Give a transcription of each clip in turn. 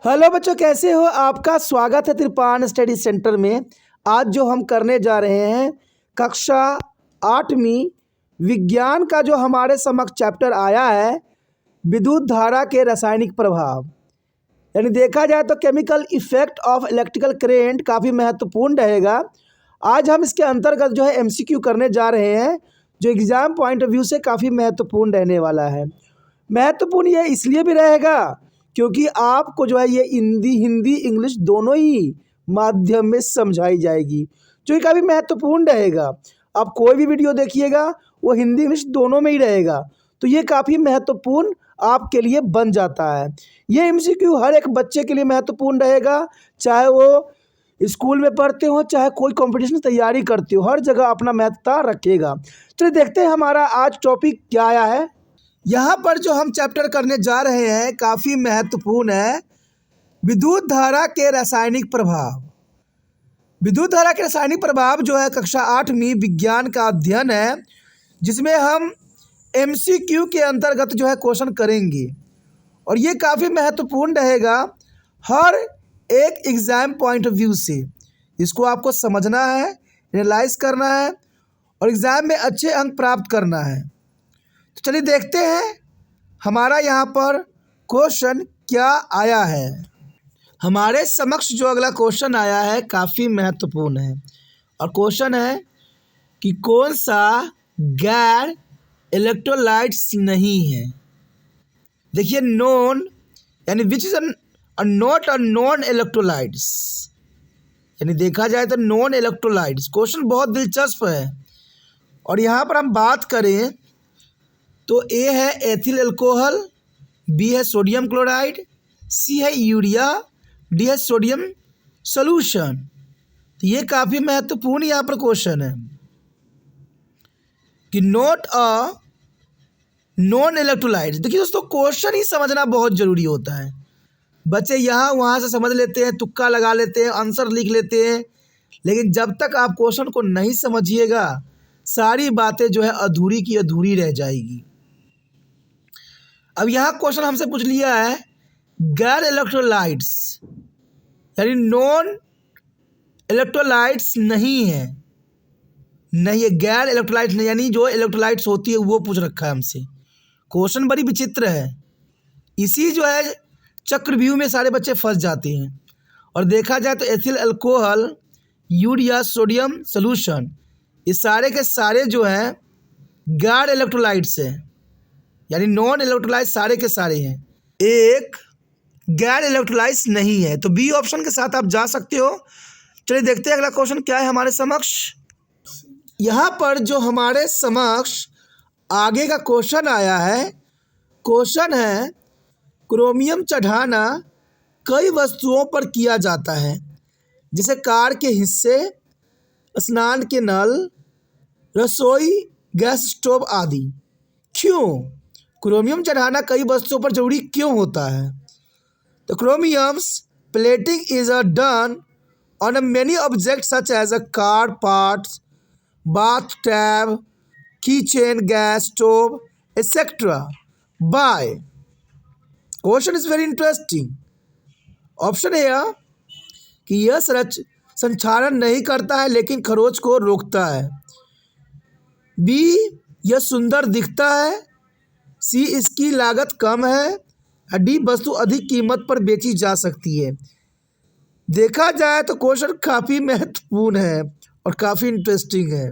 Hello बच्चों, कैसे हो? आपका स्वागत है त्रिपान स्टडी सेंटर में। आज जो हम करने जा रहे हैं कक्षा 8वीं विज्ञान का जो हमारे समक्ष चैप्टर आया है विद्युत धारा के रासायनिक प्रभाव, यानी देखा जाए तो chemical effect of electrical current काफ़ी महत्वपूर्ण रहेगा। आज हम इसके अंतर्गत जो है एमसीक्यू करने जा रहे हैं जो एग्ज़ाम पॉइंट ऑफ व्यू से काफ़ी महत्वपूर्ण रहने वाला है। महत्वपूर्ण ये इसलिए भी रहेगा क्योंकि आपको जो है ये हिंदी इंग्लिश दोनों ही माध्यम में समझाई जाएगी, जो कि काफ़ी महत्वपूर्ण रहेगा। आप कोई भी वीडियो देखिएगा वो हिंदी इंग्लिश दोनों में ही रहेगा, तो ये काफ़ी महत्वपूर्ण आपके लिए बन जाता है। ये एमसीक्यू हर एक बच्चे के लिए महत्वपूर्ण रहेगा, चाहे वो स्कूल में पढ़ते हो चाहे कोई कंपटीशन की तैयारी करते हो, हर जगह अपना महत्वता रखेगा। चलिए देखते हैं हमारा आज टॉपिक क्या आया है। यहाँ पर जो हम चैप्टर करने जा रहे हैं काफ़ी महत्वपूर्ण है, विद्युत धारा के रासायनिक प्रभाव। विद्युत धारा के रासायनिक प्रभाव जो है कक्षा 8वीं विज्ञान का अध्ययन है, जिसमें हम एमसीक्यू के अंतर्गत जो है क्वेश्चन करेंगे और ये काफ़ी महत्वपूर्ण रहेगा हर एक एग्ज़ाम पॉइंट ऑफ व्यू से। इसको आपको समझना है, एनालाइज करना है और एग्ज़ाम में अच्छे अंक प्राप्त करना है। तो चलिए देखते हैं हमारा यहाँ पर क्वेश्चन क्या आया है। हमारे समक्ष जो अगला क्वेश्चन आया है काफ़ी महत्वपूर्ण है और क्वेश्चन है कि कौन सा गैर इलेक्ट्रोलाइट्स नहीं है। देखिए नॉन यानी which is not a non electrolytes, यानी देखा जाए तो नॉन इलेक्ट्रोलाइट्स। क्वेश्चन बहुत दिलचस्प है और यहाँ पर हम बात करें तो ए है एथिल अल्कोहल, बी है सोडियम क्लोराइड, सी है यूरिया, डी है सोडियम सॉल्यूशन। तो ये काफ़ी महत्वपूर्ण यहाँ पर क्वेश्चन है कि नॉट अ नॉन इलेक्ट्रोलाइट। देखिए दोस्तों, क्वेश्चन ही समझना बहुत ज़रूरी होता है। बच्चे यहाँ वहाँ से समझ लेते हैं, तुक्का लगा लेते हैं, आंसर लिख लेते हैं, लेकिन जब तक आप क्वेश्चन को नहीं समझिएगा सारी बातें जो है अधूरी की अधूरी रह जाएगी। अब यहाँ क्वेश्चन हमसे पूछ लिया है गैर इलेक्ट्रोलाइट्स, यानी नॉन इलेक्ट्रोलाइट्स नहीं है, नहीं है गैर इलेक्ट्रोलाइट्स नहीं, यानी जो इलेक्ट्रोलाइट्स होती है वो पूछ रखा है हमसे। क्वेश्चन बड़ी विचित्र है, इसी जो है चक्रव्यूह में सारे बच्चे फंस जाते हैं। और देखा जाए तो ethyl alcohol, urea, sodium solution, ये सारे के सारे जो हैं गैर इलेक्ट्रोलाइट्स हैं, यानी नॉन इलेक्ट्रोलाइट्स सारे के सारे हैं, एक गैर इलेक्ट्रोलाइट्स नहीं है। तो बी ऑप्शन के साथ आप जा सकते हो। चलिए देखते हैं अगला क्वेश्चन क्या है हमारे समक्ष। यहाँ पर जो हमारे समक्ष आगे का क्वेश्चन आया है, क्वेश्चन है क्रोमियम चढ़ाना कई वस्तुओं पर किया जाता है, जैसे कार के हिस्से, स्नान के नल, रसोई गैस स्टोव आदि। क्यों क्रोमियम चढ़ाना कई वस्तुओं पर जरूरी क्यों होता है? तो chromiums plating is done on a many object such as a car parts, bath tub, keychain, gas stove etcetera by. Question is very interesting. Option है कि यह संक्षारण नहीं करता है लेकिन खरोच को रोकता है, बी यह सुंदर दिखता है, सी इसकी लागत कम है, डी वस्तु अधिक कीमत पर बेची जा सकती है। देखा जाए तो क्वेश्चन काफ़ी महत्वपूर्ण है और काफ़ी इंटरेस्टिंग है।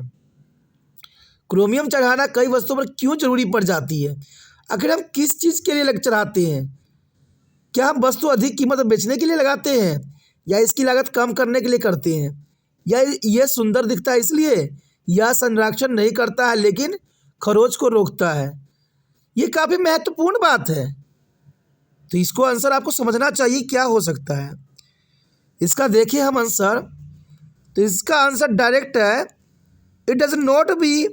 क्रोमियम चढ़ाना कई वस्तुओं पर क्यों जरूरी पड़ जाती है? आखिर हम किस चीज़ के लिए चढ़ाते हैं? क्या हम वस्तु अधिक कीमत पर बेचने के लिए लगाते हैं, या इसकी लागत कम करने के लिए करते हैं, या यह सुंदर दिखता है इसलिए, या संरक्षण नहीं करता है लेकिन खरोच को रोकता है? ये काफ़ी महत्वपूर्ण बात है, तो इसको आंसर आपको समझना चाहिए क्या हो सकता है इसका। देखिए हम आंसर, तो इसका आंसर डायरेक्ट है, it does not be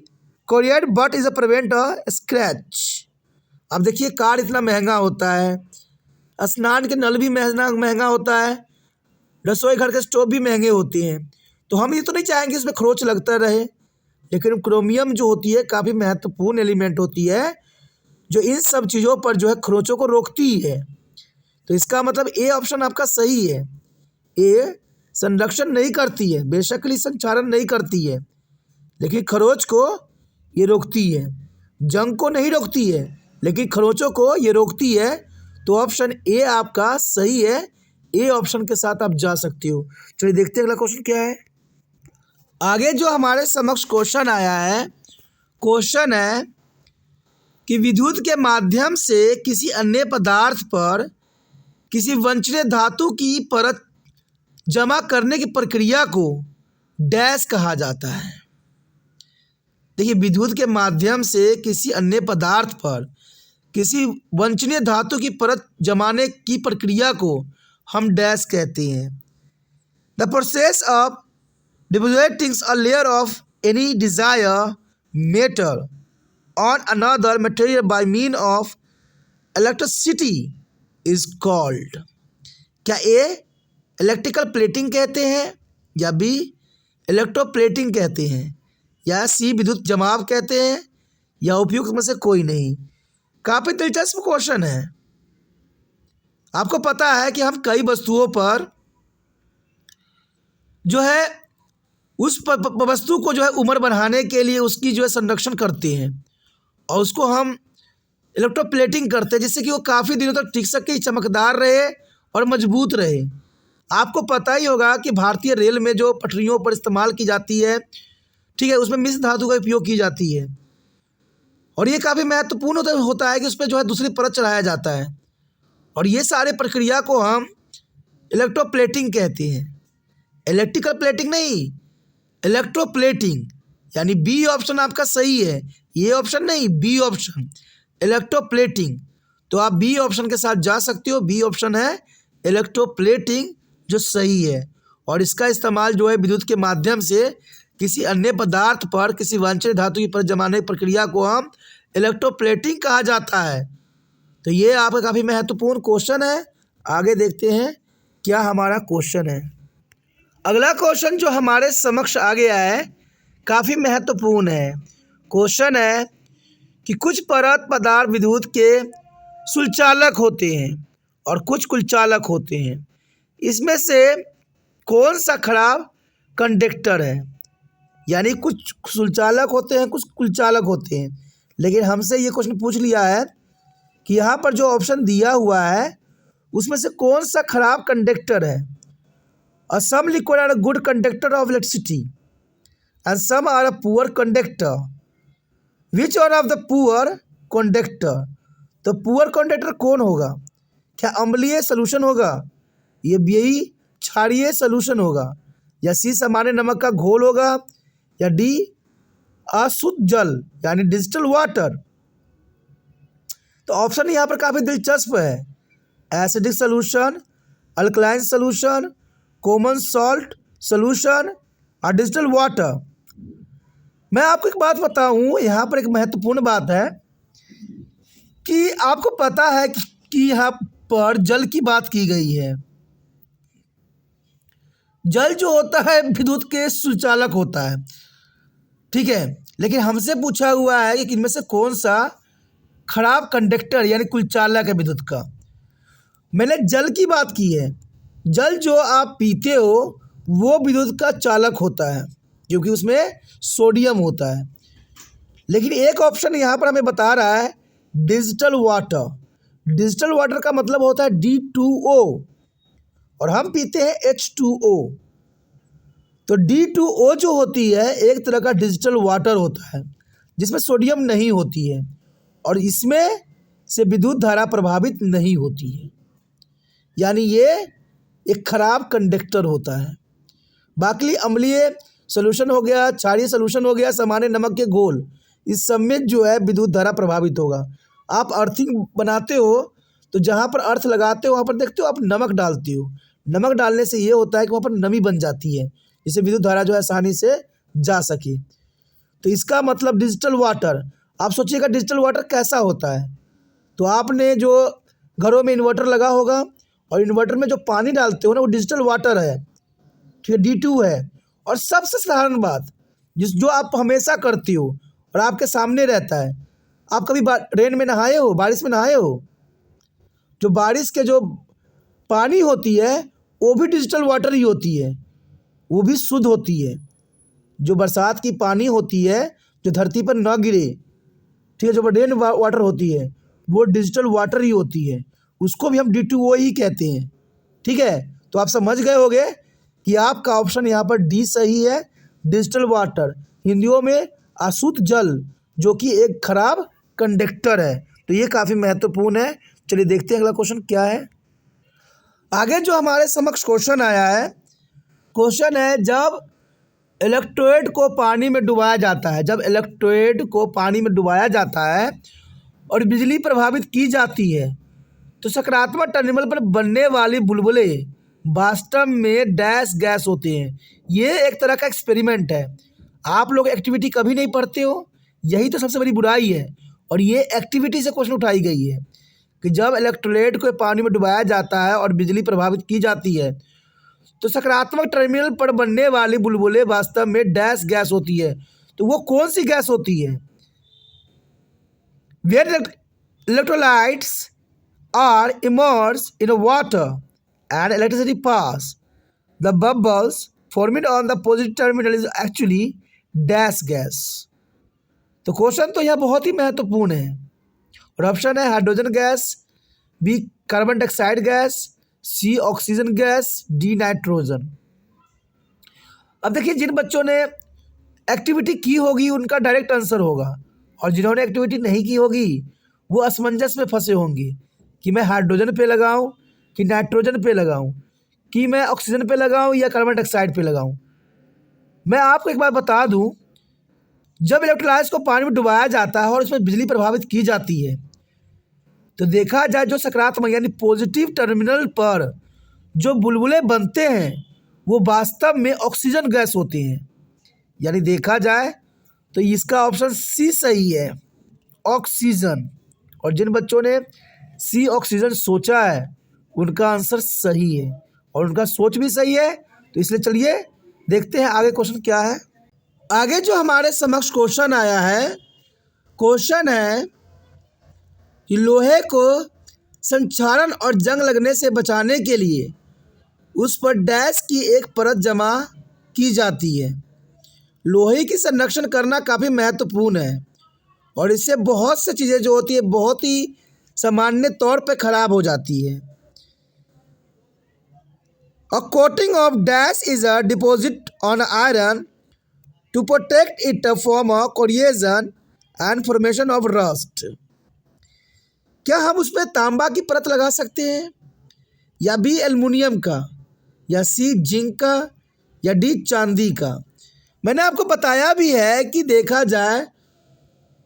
corroded but is a prevent a scratch. अब देखिए कार इतना महंगा होता है, स्नान के नल भी महंगा होता है, रसोई घर के स्टोव भी महंगे होते हैं, तो हम ये तो नहीं चाहेंगे इसमें खरोच लगता रहे, लेकिन क्रोमियम जो होती है काफ़ी महत्वपूर्ण एलिमेंट होती है जो इन सब चीज़ों पर जो है खरोचों को रोकती है। तो इसका मतलब ए ऑप्शन आपका सही है। ए संरक्षण नहीं करती है, बेशकली संचारण नहीं करती है, लेकिन खरोच को ये रोकती है। जंग को नहीं रोकती है, लेकिन खरोचों को ये रोकती है। तो ऑप्शन ए आपका सही है। ए ऑप्शन के साथ आप जा सकते हो। चलिए देखते हैं अगला क्वेश्चन क्या है। आगे जो हमारे समक्ष क्वेश्चन आया है, क्वेश्चन है कि विद्युत के माध्यम से किसी अन्य पदार्थ पर किसी वंचनीय धातु की परत जमा करने की प्रक्रिया को डैश कहा जाता है। देखिए, विद्युत के माध्यम से किसी अन्य पदार्थ पर किसी वंचनीय धातु की परत जमाने की प्रक्रिया को हम डैश कहते हैं। The process of depositing a layer of any desire metal on another material by mean of electricity is called. क्या ए इलेक्ट्रिकल प्लेटिंग कहते हैं, या बी इलेक्ट्रोप्लेटिंग कहते हैं, या सी विद्युत जमाव कहते हैं, या उपयुक्त में से कोई नहीं। काफ़ी दिलचस्प क्वेश्चन है। आपको पता है कि हम कई वस्तुओं पर जो है उस वस्तु को जो है उम्र बढ़ाने के लिए उसकी जो है संरक्षण करते हैं और उसको हम इलेक्ट्रोप्लेटिंग करते हैं, जिससे कि वो काफ़ी दिनों तक टिक सके, चमकदार रहे और मजबूत रहे। आपको पता ही होगा कि भारतीय रेल में जो पटरियों पर इस्तेमाल की जाती है, ठीक है, उसमें मिश्र धातु का उपयोग की जाती है और ये काफ़ी महत्वपूर्ण होता है कि उस पर जो है दूसरी परत चढ़ाया जाता है और ये सारे प्रक्रिया को हम इलेक्ट्रोप्लेटिंग कहते हैं। इलेक्ट्रिकल प्लेटिंग नहीं, इलेक्ट्रोप्लेटिंग, यानी बी ऑप्शन आपका सही है। ये ऑप्शन नहीं, बी ऑप्शन इलेक्ट्रोप्लेटिंग। तो आप बी ऑप्शन के साथ जा सकते हो। बी ऑप्शन है इलेक्ट्रोप्लेटिंग, जो सही है। और इसका इस्तेमाल जो है विद्युत के माध्यम से किसी अन्य पदार्थ पर किसी वांछनीय धातु की परत जमाने की प्रक्रिया को हम इलेक्ट्रोप्लेटिंग कहा जाता है। तो ये आपका काफ़ी महत्वपूर्ण क्वेश्चन है। आगे देखते हैं क्या हमारा क्वेश्चन है। अगला क्वेश्चन जो हमारे समक्ष आ गया है काफ़ी महत्वपूर्ण है। क्वेश्चन है कि कुछ परत पदार्थ विद्युत के सुलचालक होते हैं और कुछ कुलचालक होते हैं। इसमें से कौन सा खराब कंडक्टर है? यानी कुछ सुलचालक होते हैं, कुछ कुलचालक होते हैं। लेकिन हमसे ये क्वेश्चन पूछ लिया है कि यहाँ पर जो ऑप्शन दिया हुआ है उसमें से कौन सा खराब कंडक्टर है। Some liquid are a good conductor of electricity and some are a poor conductor. Which one of the poor conductor? तो पुअर कंडक्टर कौन होगा? क्या अम्लीय सलूशन होगा, ये यही क्षारीय सलूशन होगा, या सी सामान्य नमक का घोल होगा, या डी अशुद्ध जल यानी डिजिटल वाटर। तो ऑप्शन यहाँ पर काफ़ी दिलचस्प है। Acidic solution, alkaline solution, common salt solution और डिजिटल वाटर। मैं आपको एक बात बताऊं, यहाँ पर एक महत्वपूर्ण बात है कि आपको पता है कि यहाँ पर जल की बात की गई है। जल जो होता है विद्युत के सुचालक होता है, ठीक है, लेकिन हमसे पूछा हुआ है कि इनमें से कौन सा खराब कंडक्टर यानी कुलचालक है विद्युत का। मैंने जल की बात की है। जल जो आप पीते हो वो विद्युत का चालक होता है क्योंकि उसमें सोडियम होता है। लेकिन एक ऑप्शन यहाँ पर हमें बता रहा है डिजिटल वाटर। डिजिटल वाटर का मतलब होता है D2O और हम पीते हैं H2O। तो D2O जो होती है एक तरह का डिजिटल वाटर होता है जिसमें सोडियम नहीं होती है और इसमें से विद्युत धारा प्रभावित नहीं होती है, यानी ये एक खराब कंडक्टर होता है। बाकी अम्लीय सॉल्यूशन हो गया, क्षारीय सॉल्यूशन हो गया, सामान्य नमक के घोल, इस सब में जो है विद्युत धारा प्रभावित होगा। आप अर्थिंग बनाते हो तो जहाँ पर अर्थ लगाते हो वहाँ पर देखते हो आप नमक डालते हो। नमक डालने से ये होता है कि वहाँ पर नमी बन जाती है जिससे विद्युत धारा जो है आसानी से जा सके। तो इसका मतलब डिजिटल वाटर। आप सोचिएगा डिजिटल वाटर कैसा होता है। तो आपने जो घरों में इन्वर्टर लगा होगा और इन्वर्टर में जो पानी डालते हो ना वो डिजिटल वाटर है, ठीक है, D2 है। और सबसे साधारण बात जो आप हमेशा करते हो और आपके सामने रहता है, आप कभी रेन में नहाए हो, बारिश में नहाए हो? जो बारिश के जो पानी होती है वो भी डिजिटल वाटर ही होती है, वो भी शुद्ध होती है। जो बरसात की पानी होती है जो धरती पर न गिरे, ठीक है, जो रेन वाटर होती है वो डिजिटल वाटर ही होती है, उसको भी हम D2O ही कहते हैं। ठीक है, तो आप समझ गए होंगे कि आपका ऑप्शन यहाँ पर डी सही है, डिजिटल वाटर, हिंदियों में अशुद्ध जल, जो कि एक खराब कंडक्टर है। तो ये काफ़ी महत्वपूर्ण है। चलिए देखते हैं अगला क्वेश्चन क्या है। आगे जो हमारे समक्ष क्वेश्चन आया है, क्वेश्चन है जब इलेक्ट्रोड को पानी में डुबाया जाता है, जब इलेक्ट्रोड को पानी में डुबाया जाता है और बिजली प्रभावित की जाती है तो सकारात्मक टर्मिनल पर बनने वाली बुलबुले वास्तव में डैश गैस होते हैं। ये एक तरह का एक्सपेरिमेंट है। आप लोग एक्टिविटी कभी नहीं पढ़ते हो, यही तो सबसे बड़ी बुराई है। और ये एक्टिविटी से क्वेश्चन उठाई गई है कि जब इलेक्ट्रोलाइट को पानी में डुबाया जाता है और बिजली प्रभावित की जाती है तो सकारात्मक टर्मिनल पर बनने वाली बुलबुले वास्तव में डैश गैस होती है। तो वो कौन सी गैस होती है? Where electrolytes are immersed in water and electricity pass, the bubbles formed on the positive terminal is actually dash gas। तो क्वेश्चन तो यह बहुत ही महत्वपूर्ण है। और ऑप्शन है hydrogen gas, B carbon dioxide gas, C oxygen gas, D nitrogen. अब देखिए, जिन बच्चों ने एक्टिविटी की होगी उनका डायरेक्ट आंसर होगा, और जिन्होंने एक्टिविटी नहीं की होगी वो असमंजस में फंसे होंगे कि मैं हाइड्रोजन पे लगाऊं कि नाइट्रोजन पे लगाऊं, कि मैं ऑक्सीजन पे लगाऊं या कार्बन डाइऑक्साइड पे लगाऊं। मैं आपको एक बात बता दूं, जब इलेक्ट्रोलाइट्स को पानी में डुबाया जाता है और उसमें बिजली प्रभावित की जाती है तो देखा जाए जो सकारात्मक यानी पॉजिटिव टर्मिनल पर जो बुलबुले बनते हैं वो वास्तव में ऑक्सीजन गैस होते हैं। यानी देखा जाए तो इसका ऑप्शन सी सही है, ऑक्सीजन। और जिन बच्चों ने सी ऑक्सीजन सोचा है उनका आंसर सही है और उनका सोच भी सही है। तो इसलिए चलिए देखते हैं आगे क्वेश्चन क्या है। आगे जो हमारे समक्ष क्वेश्चन आया है, क्वेश्चन है कि लोहे को संक्षारण और जंग लगने से बचाने के लिए उस पर डैश की एक परत जमा की जाती है। लोहे की संरक्षण करना काफ़ी महत्वपूर्ण है और इससे बहुत सी चीज़ें जो होती है बहुत ही सामान्य तौर पे खराब हो जाती है। A coating of dash is a deposit on iron to protect it from a corrosion and formation of rust. क्या हम उस पर तांबा की परत लगा सकते हैं, या बी एल्युमिनियम का, या सी जिंक का, या डी चांदी का? मैंने आपको बताया भी है कि देखा जाए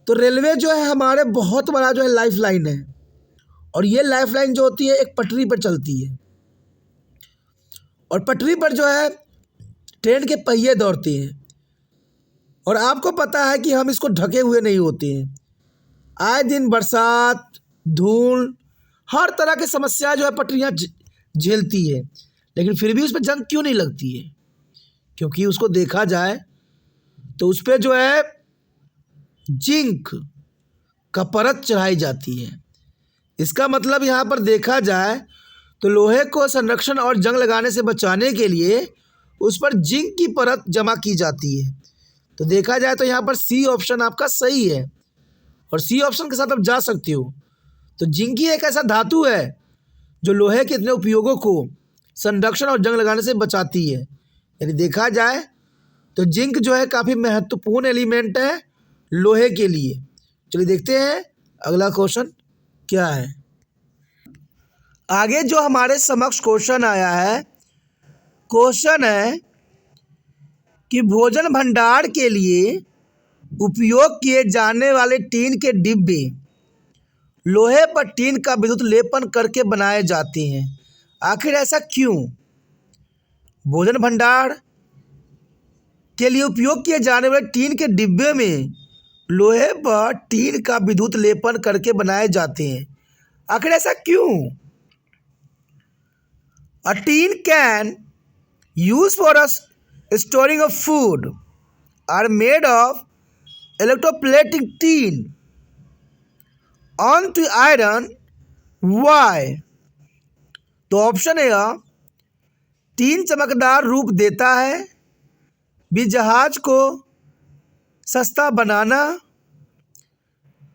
तो रेलवे जो है हमारे बहुत बड़ा जो है लाइफ लाइन है, और ये लाइफ लाइन जो होती है एक पटरी पर चलती है, और पटरी पर जो है ट्रेन के पहिए दौड़ते हैं, और आपको पता है कि हम इसको ढके हुए नहीं होते हैं। आए दिन बरसात, धूल, हर तरह की समस्या जो है पटरियाँ झेलती है, लेकिन फिर भी उस पर जंग क्यों नहीं लगती है? क्योंकि उसको देखा जाए तो उस पर जो है जिंक का परत चढ़ाई जाती है। इसका मतलब यहाँ पर देखा जाए तो लोहे को संरक्षण और जंग लगाने से बचाने के लिए उस पर जिंक की परत जमा की जाती है। तो देखा जाए तो यहाँ पर सी ऑप्शन आपका सही है, और सी ऑप्शन के साथ आप जा सकते हो। तो जिंक ही एक ऐसा धातु है जो लोहे के इतने उपयोगों को संरक्षण और जंग लगाने से बचाती है। यानी देखा जाए तो जिंक जो है काफ़ी महत्वपूर्ण एलिमेंट है लोहे के लिए। चलिए देखते हैं अगला क्वेश्चन क्या है। आगे जो हमारे समक्ष क्वेश्चन आया है, क्वेश्चन है कि भोजन भंडार के लिए उपयोग किए जाने वाले टीन के डिब्बे लोहे पर टीन का विद्युत लेपन करके बनाए जाते हैं, आखिर ऐसा क्यों? भोजन भंडार के लिए उपयोग किए जाने वाले टीन के डिब्बे में लोहे पर टीन का विद्युत लेपन करके बनाए जाते हैं, आखिर ऐसा क्यों? A tin can used for storing of food are made of electroplating tin onto iron. Why? तो ऑप्शन ए 3 चमकदार रूप देता है, बी जहाज को सस्ता बनाना,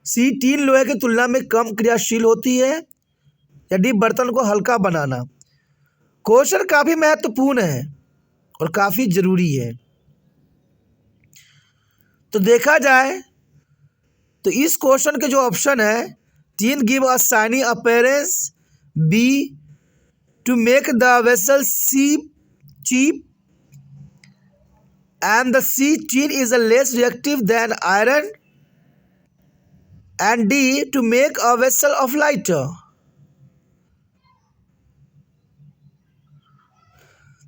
सी 3 लोहे की तुलना में कम क्रियाशील होती है, या डी बर्तन को हल्का बनाना। क्वेश्चन काफ़ी महत्वपूर्ण है और काफ़ी ज़रूरी है। तो देखा जाए तो इस क्वेश्चन के जो ऑप्शन है, 3 give a shiny appearance, B to make the vessel cheap, and the C tin is a less reactive than iron, and D to make a vessel of lighter।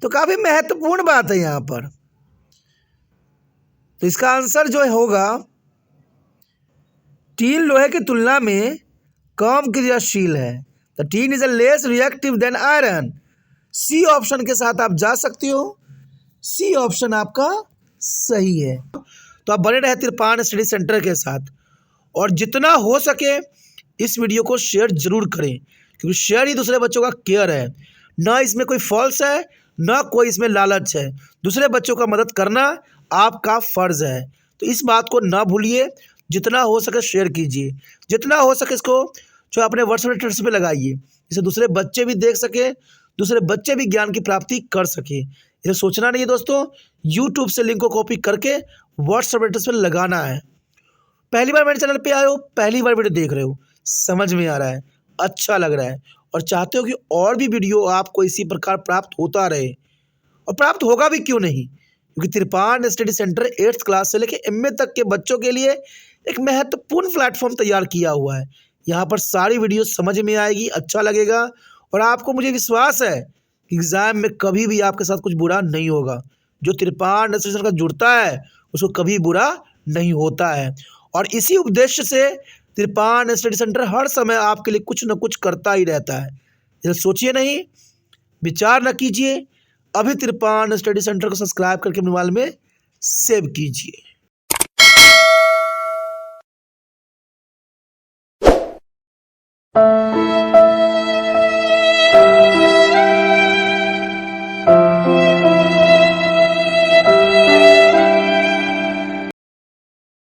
तो काफी महत्वपूर्ण बात है यहाँ पर। तो इसका आंसर जो होगा, टीन लोहे की तुलना में कम क्रियाशील है। The tin is a less reactive than iron. C option के साथ आप जा सकते हो, सी ऑप्शन आपका सही है। तो आप बने रहे तिरपान स्टडी सेंटर के साथ, और जितना हो सके इस वीडियो को शेयर जरूर करें, क्योंकि शेयर ही दूसरे बच्चों का केयर है। ना इसमें कोई फॉल्स है, ना कोई इसमें लालच है। दूसरे बच्चों का मदद करना आपका फ़र्ज़ है। तो इस बात को ना भूलिए, जितना हो सके शेयर कीजिए, जितना हो सके इसको जो अपने व्हाट्सएप स्टेटस पे लगाइए, जिससे दूसरे बच्चे भी देख सके, दूसरे बच्चे भी ज्ञान की प्राप्ति कर सके। इसे सोचना नहीं है दोस्तों, यूट्यूब से लिंक को कॉपी करके व्हाट्सएप स्टेटस पे लगाना है। पहली बार मेरे चैनल पे आए हो, पहली बार वीडियो देख रहे हो, समझ में आ रहा है, अच्छा लग रहा है और चाहते हो कि और भी वीडियो आपको इसी प्रकार प्राप्त होता रहे, और प्राप्त होगा भी क्यों नहीं, क्योंकि तिरपान स्टडी सेंटर 8th क्लास से लेकर MA तक के बच्चों के लिए एक महत्वपूर्ण प्लेटफॉर्म तैयार किया हुआ है। यहाँ पर सारी वीडियो समझ में आएगी, अच्छा लगेगा, और आपको मुझे विश्वास है कि एग्ज़ाम में कभी भी आपके साथ कुछ बुरा नहीं होगा। जो तिरपान स्टडी सेंटर का जुड़ता है उसको कभी बुरा नहीं होता है, और इसी उद्देश्य से तिरपान स्टडी सेंटर हर समय आपके लिए कुछ न कुछ करता ही रहता है। इसे सोचिए नहीं, विचार न कीजिए, अभी तिरपान स्टडी सेंटर को सब्सक्राइब करके अपने मोबाइल में सेव कीजिए।